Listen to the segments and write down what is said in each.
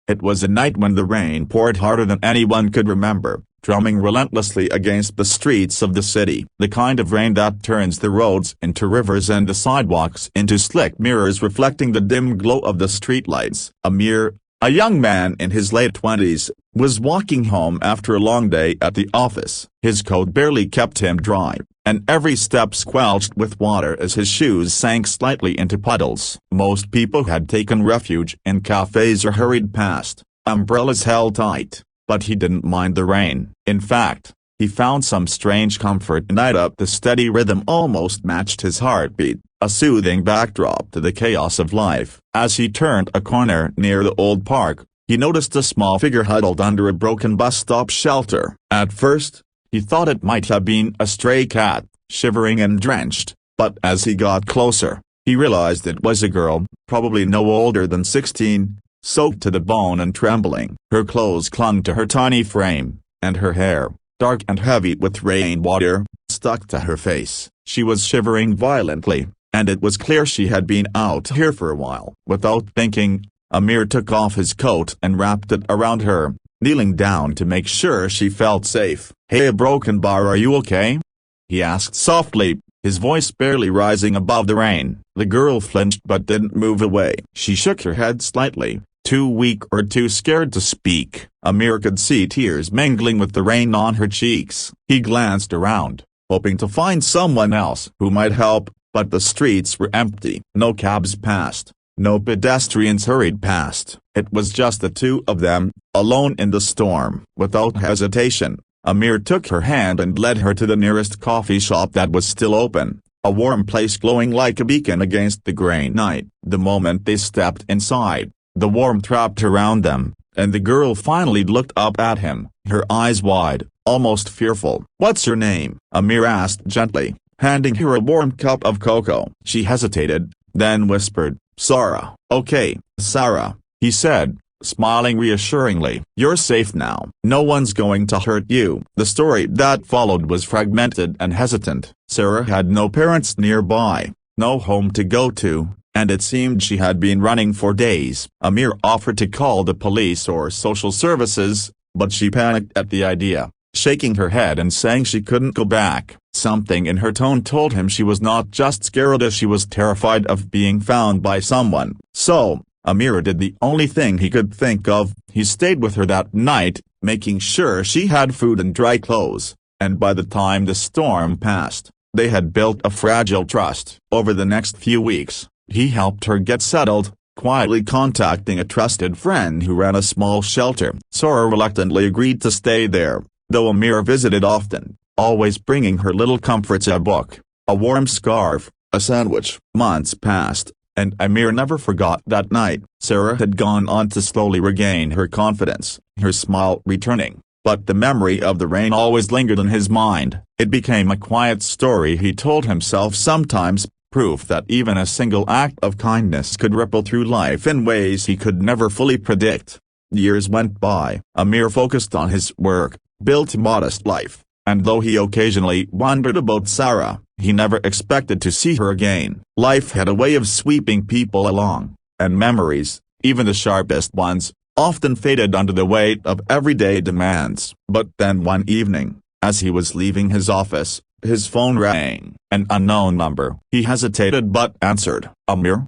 It was a night when the rain poured harder than anyone could remember, drumming relentlessly against the streets of the city. The kind of rain that turns the roads into rivers and the sidewalks into slick mirrors reflecting the dim glow of the streetlights. Amir, a young man in his late 20s, was walking home after a long day at the office. His coat barely kept him dry, and every step squelched with water as his shoes sank slightly into puddles. Most people had taken refuge in cafes or hurried past, umbrellas held tight, but he didn't mind the rain. In fact, he found some strange comfort in it. The steady rhythm almost matched his heartbeat, a soothing backdrop to the chaos of life. As he turned a corner near the old park, he noticed a small figure huddled under a broken bus stop shelter. At first, he thought it might have been a stray cat, shivering and drenched, but as he got closer, he realized it was a girl, probably no older than 16, soaked to the bone and trembling. Her clothes clung to her tiny frame, and her hair, dark and heavy with rainwater, stuck to her face. She was shivering violently, and it was clear she had been out here for a while. Without thinking, Amir took off his coat and wrapped it around her, kneeling down to make sure she felt safe. "Hey Broken Bar, are you okay?" he asked softly, his voice barely rising above the rain. The girl flinched but didn't move away. She shook her head slightly, too weak or too scared to speak. Amir could see tears mingling with the rain on her cheeks. He glanced around, hoping to find someone else who might help, but the streets were empty. No cabs passed, no pedestrians hurried past. It was just the two of them, alone in the storm. Without hesitation, Amir took her hand and led her to the nearest coffee shop that was still open, a warm place glowing like a beacon against the gray night. The moment they stepped inside, the warmth wrapped around them, and the girl finally looked up at him, her eyes wide, almost fearful. "What's your name?" Amir asked gently, handing her a warm cup of cocoa. She hesitated, then whispered, "Sara." "Okay, Sara," he said, smiling reassuringly. "You're safe now. No one's going to hurt you." The story that followed was fragmented and hesitant. Sara had no parents nearby, no home to go to, and it seemed she had been running for days. Amir offered to call the police or social services, but she panicked at the idea, shaking her head and saying she couldn't go back. Something in her tone told him she was not just scared, she was terrified of being found by someone. So, Amir did the only thing he could think of. He stayed with her that night, making sure she had food and dry clothes, and by the time the storm passed, they had built a fragile trust. Over the next few weeks, he helped her get settled, quietly contacting a trusted friend who ran a small shelter. Sara reluctantly agreed to stay there, though Amir visited often, always bringing her little comforts: a book, a warm scarf, a sandwich. Months passed, and Amir never forgot that night. Sara had gone on to slowly regain her confidence, her smile returning, but the memory of the rain always lingered in his mind. It became a quiet story he told himself sometimes, proof that even a single act of kindness could ripple through life in ways he could never fully predict. Years went by. Amir focused on his work, built a modest life, and though he occasionally wondered about Sara, he never expected to see her again. Life had a way of sweeping people along, and memories, even the sharpest ones, often faded under the weight of everyday demands. But then one evening, as he was leaving his office, his phone rang. An unknown number. He hesitated but answered. "Amir?"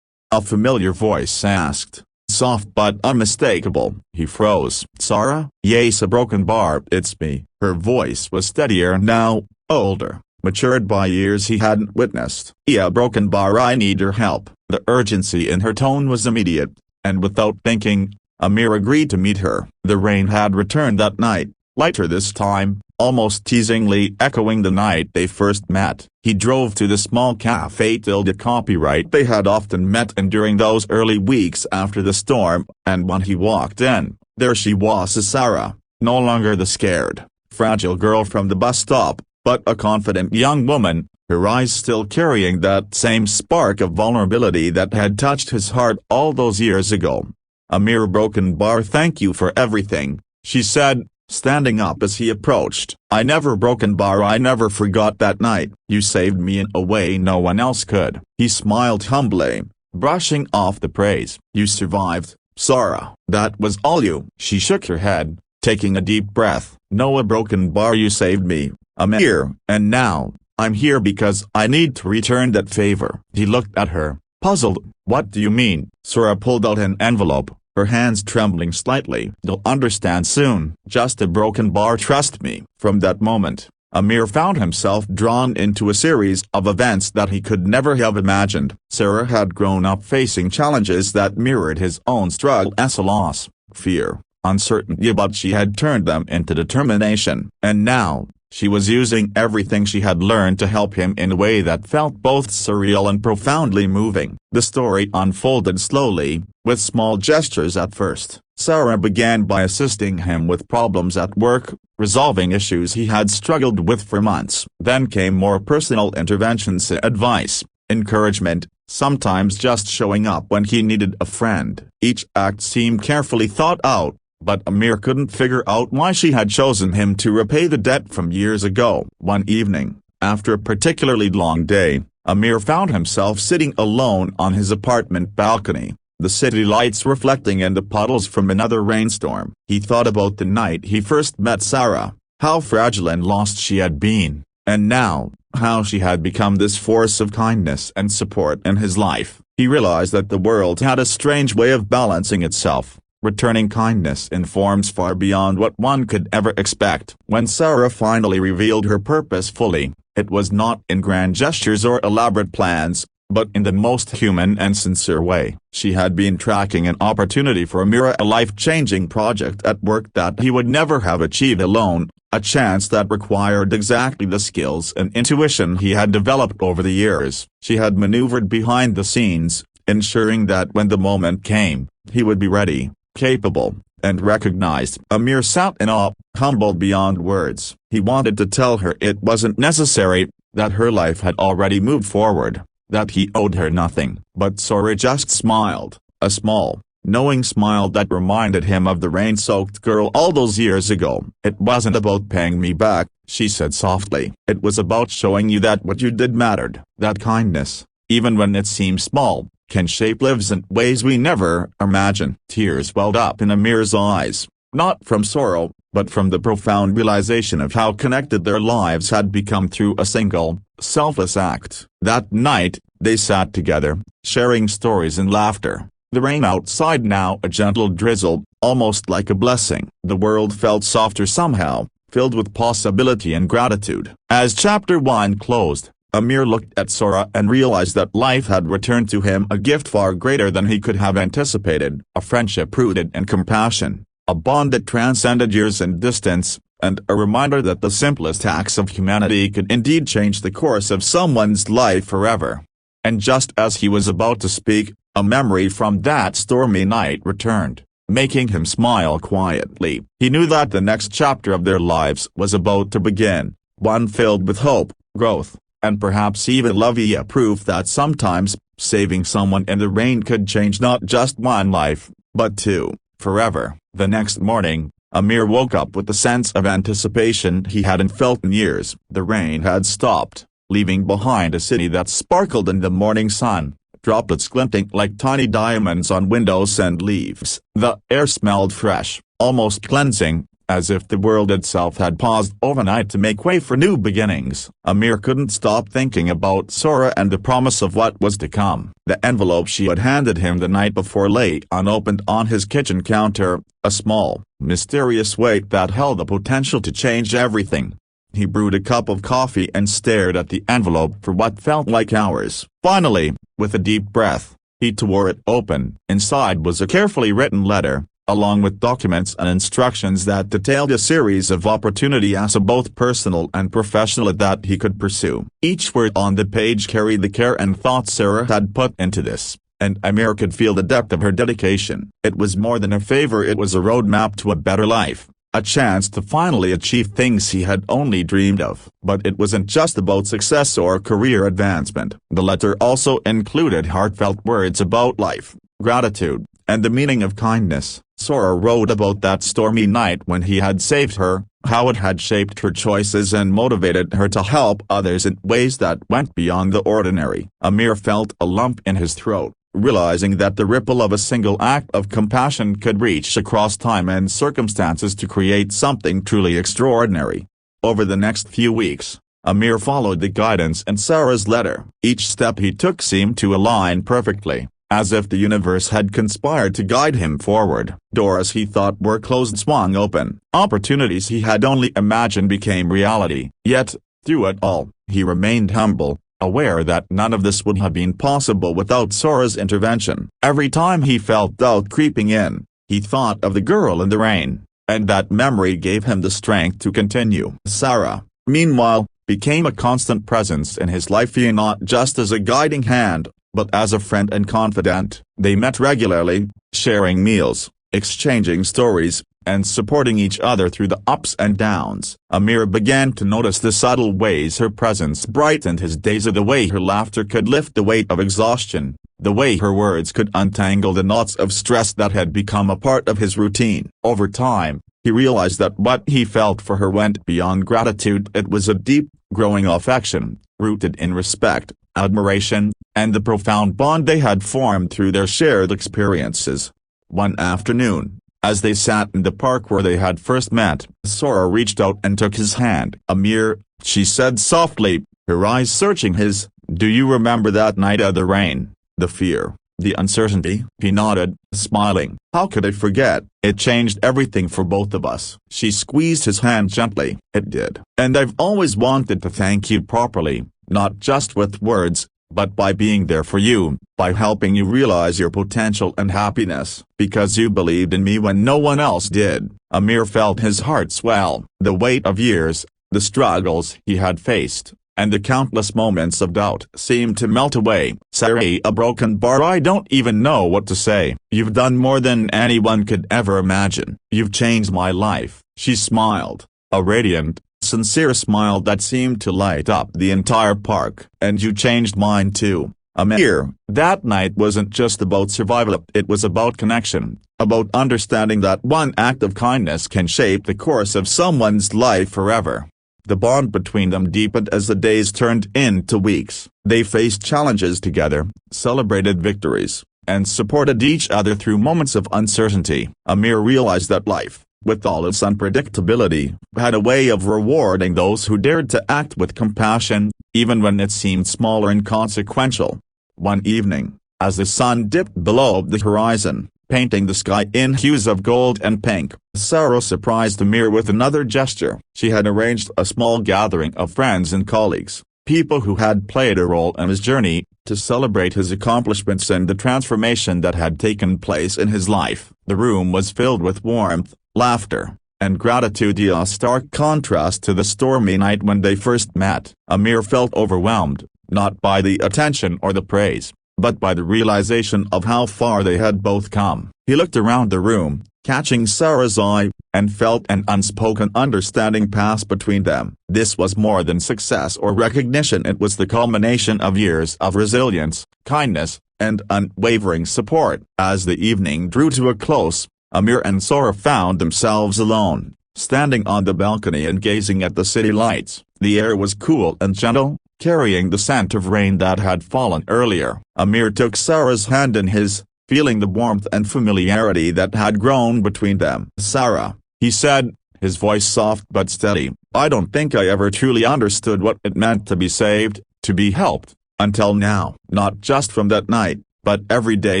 a familiar voice asked, soft but unmistakable. He froze. "Sara?" "Yes, a Broken Bar, it's me." Her voice was steadier now, older, matured by years he hadn't witnessed. "Yeah, Broken Bar, I need your help." The urgency in her tone was immediate, and without thinking, Amir agreed to meet her. The rain had returned that night, lighter this time, almost teasingly echoing the night they first met. He drove to the small café Tilde Copyright they had often met in during those early weeks after the storm, and when he walked in, there she was, Sara, no longer the scared, fragile girl from the bus stop, but a confident young woman, her eyes still carrying that same spark of vulnerability that had touched his heart all those years ago. "Amir Broken Bar, thank you for everything," she said, standing up as he approached. "I never Broken Bar, I never forgot that night. You saved me in a way no one else could." He smiled humbly, brushing off the praise. "You survived, Sara, that was all you." She shook her head, taking a deep breath. "No, a broken bar. You saved me, Amir, and now, I'm here because I need to return that favor." He looked at her, puzzled. "What do you mean?" Sara pulled out an envelope, her hands trembling slightly. "You'll understand soon. Just a broken bar, trust me." From that moment, Amir found himself drawn into a series of events that he could never have imagined. Sara had grown up facing challenges that mirrored his own struggles: loss, fear, uncertainty, but she had turned them into determination. And now, she was using everything she had learned to help him in a way that felt both surreal and profoundly moving. The story unfolded slowly, with small gestures at first. Sara began by assisting him with problems at work, resolving issues he had struggled with for months. Then came more personal interventions, advice, encouragement, sometimes just showing up when he needed a friend. Each act seemed carefully thought out, but Amir couldn't figure out why she had chosen him to repay the debt from years ago. One evening, after a particularly long day, Amir found himself sitting alone on his apartment balcony, the city lights reflecting in the puddles from another rainstorm. He thought about the night he first met Sara, how fragile and lost she had been, and now, how she had become this force of kindness and support in his life. He realized that the world had a strange way of balancing itself, returning kindness in forms far beyond what one could ever expect. When Sara finally revealed her purpose fully, it was not in grand gestures or elaborate plans, but in the most human and sincere way. She had been tracking an opportunity for Amir, a life-changing project at work that he would never have achieved alone, a chance that required exactly the skills and intuition he had developed over the years. She had maneuvered behind the scenes, ensuring that when the moment came, he would be ready, capable, and recognized. Amir sat in awe, humbled beyond words. He wanted to tell her it wasn't necessary, that her life had already moved forward, that he owed her nothing. But Sara just smiled, a small, knowing smile that reminded him of the rain-soaked girl all those years ago. "It wasn't about paying me back," she said softly. "It was about showing you that what you did mattered, that kindness, even when it seems small, can shape lives in ways we never imagine." Tears welled up in Amir's eyes, not from sorrow, but from the profound realization of how connected their lives had become through a single, selfless act. That night, they sat together, sharing stories and laughter. The rain outside now a gentle drizzle, almost like a blessing. The world felt softer somehow, filled with possibility and gratitude. As Chapter 1 closed, Amir looked at Sara and realized that life had returned to him a gift far greater than he could have anticipated, a friendship rooted in compassion, a bond that transcended years and distance, and a reminder that the simplest acts of humanity could indeed change the course of someone's life forever. And just as he was about to speak, a memory from that stormy night returned, making him smile quietly. He knew that the next chapter of their lives was about to begin, one filled with hope, growth, and perhaps even love, a proof that sometimes, saving someone in the rain could change not just one life, but two, forever. The next morning, Amir woke up with the sense of anticipation he hadn't felt in years. The rain had stopped, leaving behind a city that sparkled in the morning sun, droplets glinting like tiny diamonds on windows and leaves. The air smelled fresh, almost cleansing, as if the world itself had paused overnight to make way for new beginnings. Amir couldn't stop thinking about Sara and the promise of what was to come. The envelope she had handed him the night before lay unopened on his kitchen counter, a small, mysterious weight that held the potential to change everything. He brewed a cup of coffee and stared at the envelope for what felt like hours. Finally, with a deep breath, he tore it open. Inside was a carefully written letter, along with documents and instructions that detailed a series of opportunities, both personal and professional, that he could pursue. Each word on the page carried the care and thought Sara had put into this, and Amir could feel the depth of her dedication. It was more than a favor, it was a roadmap to a better life, a chance to finally achieve things he had only dreamed of. But it wasn't just about success or career advancement. The letter also included heartfelt words about life, gratitude, and the meaning of kindness. Sara wrote about that stormy night when he had saved her, how it had shaped her choices and motivated her to help others in ways that went beyond the ordinary. Amir felt a lump in his throat, realizing that the ripple of a single act of compassion could reach across time and circumstances to create something truly extraordinary. Over the next few weeks, Amir followed the guidance in Sara's letter. Each step he took seemed to align perfectly, as if the universe had conspired to guide him forward. Doors he thought were closed swung open. Opportunities he had only imagined became reality. Yet, through it all, he remained humble, aware that none of this would have been possible without Sara's intervention. Every time he felt doubt creeping in, he thought of the girl in the rain, and that memory gave him the strength to continue. Sara, meanwhile, became a constant presence in his life, not just as a guiding hand, but as a friend and confidant. They met regularly, sharing meals, exchanging stories, and supporting each other through the ups and downs. Amir began to notice the subtle ways her presence brightened his days, the way her laughter could lift the weight of exhaustion, the way her words could untangle the knots of stress that had become a part of his routine. Over time, he realized that what he felt for her went beyond gratitude. It was a deep, growing affection, rooted in respect, admiration, and the profound bond they had formed through their shared experiences. One afternoon, as they sat in the park where they had first met, Sara reached out and took his hand. "Amir," she said softly, her eyes searching his, "do you remember that night of the rain, the fear, the uncertainty?" He nodded, smiling. "How could I forget? It changed everything for both of us." She squeezed his hand gently. "It did. And I've always wanted to thank you properly, not just with words, but by being there for you, by helping you realize your potential and happiness, because you believed in me when no one else did." Amir felt his heart swell. The weight of years, the struggles he had faced, and the countless moments of doubt seemed to melt away. "Sara, a broken bar, I don't even know what to say. You've done more than anyone could ever imagine. You've changed my life." She smiled, a radiant, sincere smile that seemed to light up the entire park. "And you changed mine too, Amir." That night wasn't just about survival, it was about connection, about understanding that one act of kindness can shape the course of someone's life forever. The bond between them deepened as the days turned into weeks. They faced challenges together, celebrated victories, and supported each other through moments of uncertainty. Amir realized that life, with all its unpredictability, had a way of rewarding those who dared to act with compassion, even when it seemed small or inconsequential. One evening, as the sun dipped below the horizon, painting the sky in hues of gold and pink, Sara surprised Amir with another gesture. She had arranged a small gathering of friends and colleagues, people who had played a role in his journey, to celebrate his accomplishments and the transformation that had taken place in his life. The room was filled with warmth, laughter, and gratitude, a stark contrast to the stormy night when they first met. Amir felt overwhelmed, not by the attention or the praise, but by the realization of how far they had both come. He looked around the room, catching Sara's eye, and felt an unspoken understanding pass between them. This was more than success or recognition, it was the culmination of years of resilience, kindness, and unwavering support. As the evening drew to a close, Amir and Sara found themselves alone, standing on the balcony and gazing at the city lights. The air was cool and gentle, carrying the scent of rain that had fallen earlier. Amir took Sara's hand in his, feeling the warmth and familiarity that had grown between them. "Sara," he said, his voice soft but steady, "I don't think I ever truly understood what it meant to be saved, to be helped, until now. Not just from that night, but every day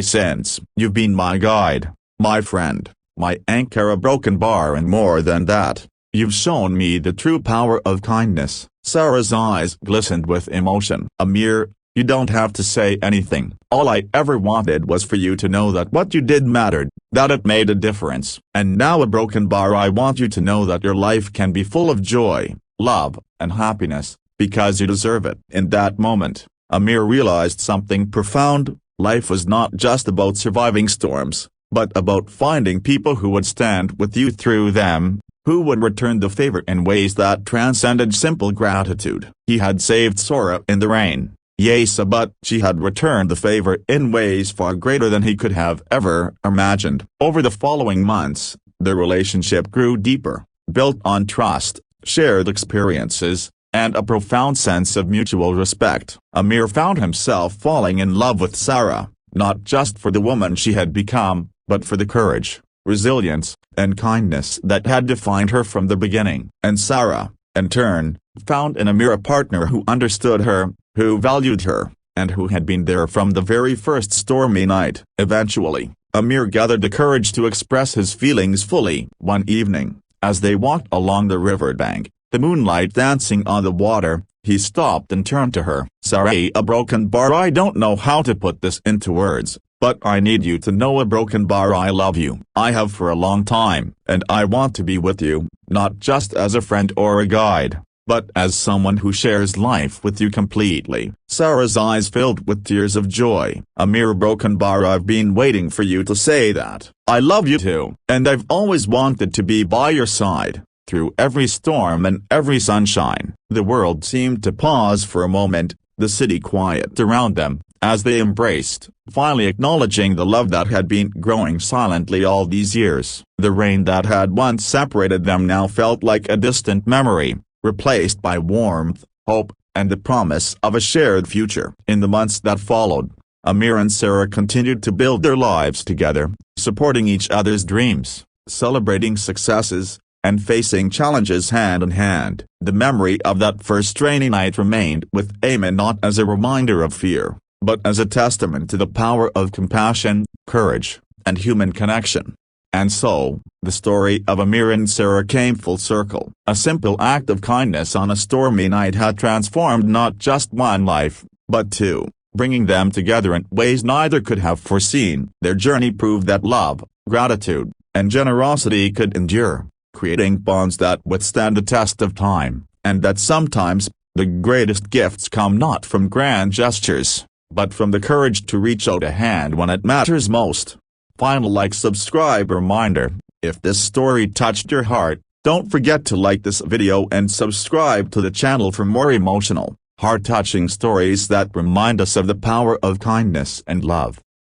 since. You've been my guide, my friend, my anchor, a broken bar, and more than that, you've shown me the true power of kindness." Sara's eyes glistened with emotion. "Amir, you don't have to say anything. All I ever wanted was for you to know that what you did mattered, that it made a difference. And now, a broken bar, I want you to know that your life can be full of joy, love, and happiness, because you deserve it." In that moment, Amir realized something profound. Life was not just about surviving storms, but about finding people who would stand with you through them, who would return the favor in ways that transcended simple gratitude. He had saved Sara in the rain, yes, but she had returned the favor in ways far greater than he could have ever imagined. Over the following months, their relationship grew deeper, built on trust, shared experiences, and a profound sense of mutual respect. Amir found himself falling in love with Sara, not just for the woman she had become, but for the courage, resilience, and kindness that had defined her from the beginning. And Sara, in turn, found in Amir a partner who understood her, who valued her, and who had been there from the very first stormy night. Eventually, Amir gathered the courage to express his feelings fully. One evening, as they walked along the riverbank, the moonlight dancing on the water, he stopped and turned to her. "Sara, a broken bar. I don't know how to put this into words, but I need you to know, a broken bar. I love you. I have for a long time, and I want to be with you, not just as a friend or a guide, but as someone who shares life with you completely." Sara's eyes filled with tears of joy. "Amir, broken bar, I've been waiting for you to say that. I love you too, and I've always wanted to be by your side, through every storm and every sunshine." The world seemed to pause for a moment, the city quiet around them, as they embraced, finally acknowledging the love that had been growing silently all these years. The rain that had once separated them now felt like a distant memory, replaced by warmth, hope, and the promise of a shared future. In the months that followed, Amir and Sara continued to build their lives together, supporting each other's dreams, celebrating successes, and facing challenges hand in hand. The memory of that first rainy night remained with Amir, not as a reminder of fear, but as a testament to the power of compassion, courage, and human connection. And so, the story of Amir and Sara came full circle. A simple act of kindness on a stormy night had transformed not just one life, but two, bringing them together in ways neither could have foreseen. Their journey proved that love, gratitude, and generosity could endure, creating bonds that withstand the test of time, and that sometimes, the greatest gifts come not from grand gestures, but from the courage to reach out a hand when it matters most. Final like, subscribe reminder: if this story touched your heart, don't forget to like this video and subscribe to the channel for more emotional, heart-touching stories that remind us of the power of kindness and love.